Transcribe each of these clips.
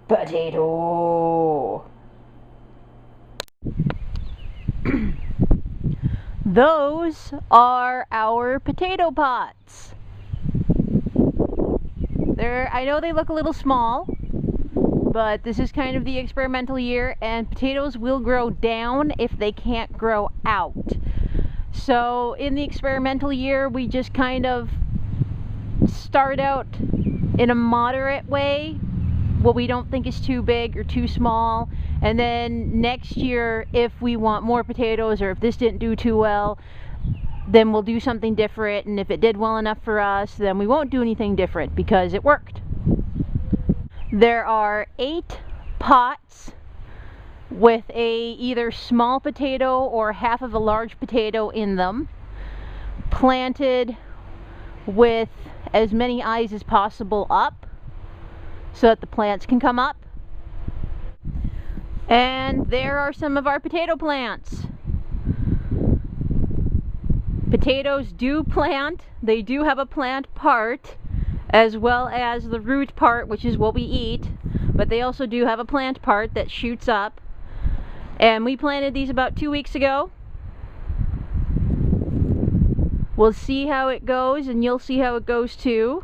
Potato. Those are our potato pots. I know they look a little small, but this is kind of the experimental year, and potatoes will grow down if they can't grow out. So in the experimental year, we just kind of start out in a moderate way, what we don't think is too big or too small, and then next year, if we want more potatoes or if this didn't do too well, then we'll do something different, and if it did well enough for us, then we won't do anything different because it worked. There are 8 pots with either small potato or half of a large potato in them, planted with as many eyes as possible up so that the plants can come up. And there are some of our potato plants. Potatoes do plant. They do have a plant part as well as the root part, which is what we eat, but they also do have a plant part that shoots up. And we planted these about 2 weeks ago. We'll see how it goes, and you'll see how it goes too.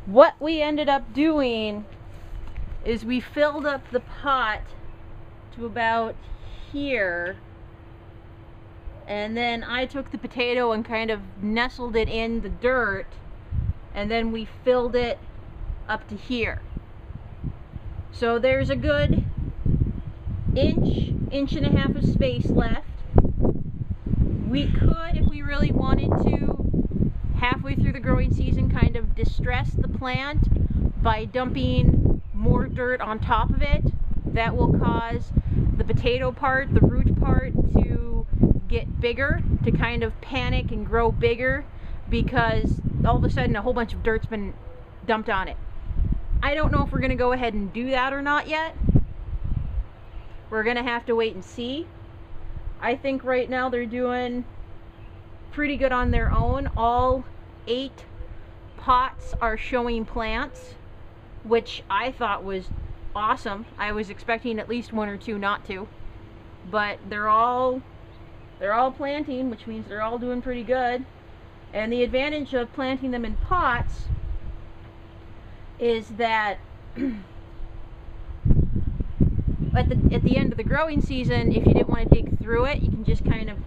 What we ended up doing is we filled up the pot to about here, and then I took the potato and kind of nestled it in the dirt, and then we filled it up to here. So there's a good inch and a half of space left. We could, if we really wanted to, halfway through the growing season, kind of distress the plant by dumping more dirt on top of it. That will cause the potato part, the root part, to get bigger, to kind of panic and grow bigger, because all of a sudden a whole bunch of dirt's been dumped on it. I don't know if we're going to go ahead and do that or not yet. We're going to have to wait and see. I think right now they're doing pretty good on their own. All 8 pots are showing plants, which I thought was awesome. I was expecting at least 1 or 2 not to, but they're all planting, which means they're all doing pretty good. And the advantage of planting them in pots is that at the end of the growing season, if you didn't want to dig through it, you can just kind of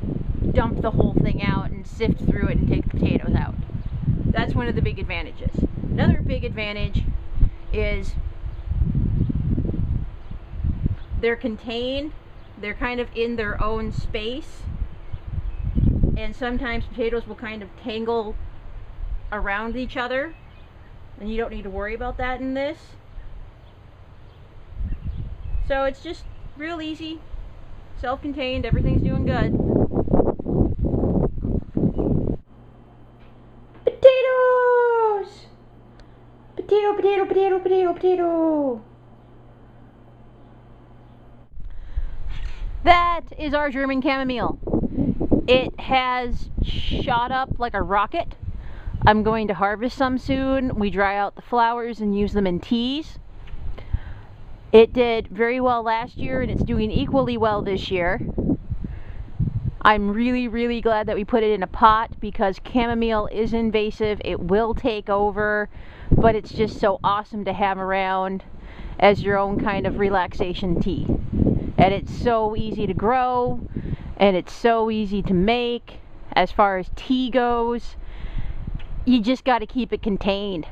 dump the whole thing out and sift through it and take the potatoes out. That's one of the big advantages. Another big advantage is they're contained, they're kind of in their own space, and sometimes potatoes will kind of tangle around each other, and you don't need to worry about that in this. So it's just real easy, self-contained, everything's doing good. Potatoes! Potato, potato, potato, potato, potato! That is our German chamomile. It has shot up like a rocket. I'm going to harvest some soon. We dry out the flowers and use them in teas. It did very well last year, and it's doing equally well this year. I'm really glad that we put it in a pot, because chamomile is invasive. It will take over, but it's just so awesome to have around as your own kind of relaxation tea. And it's so easy to grow, and it's so easy to make. As far as tea goes, you just got to keep it contained.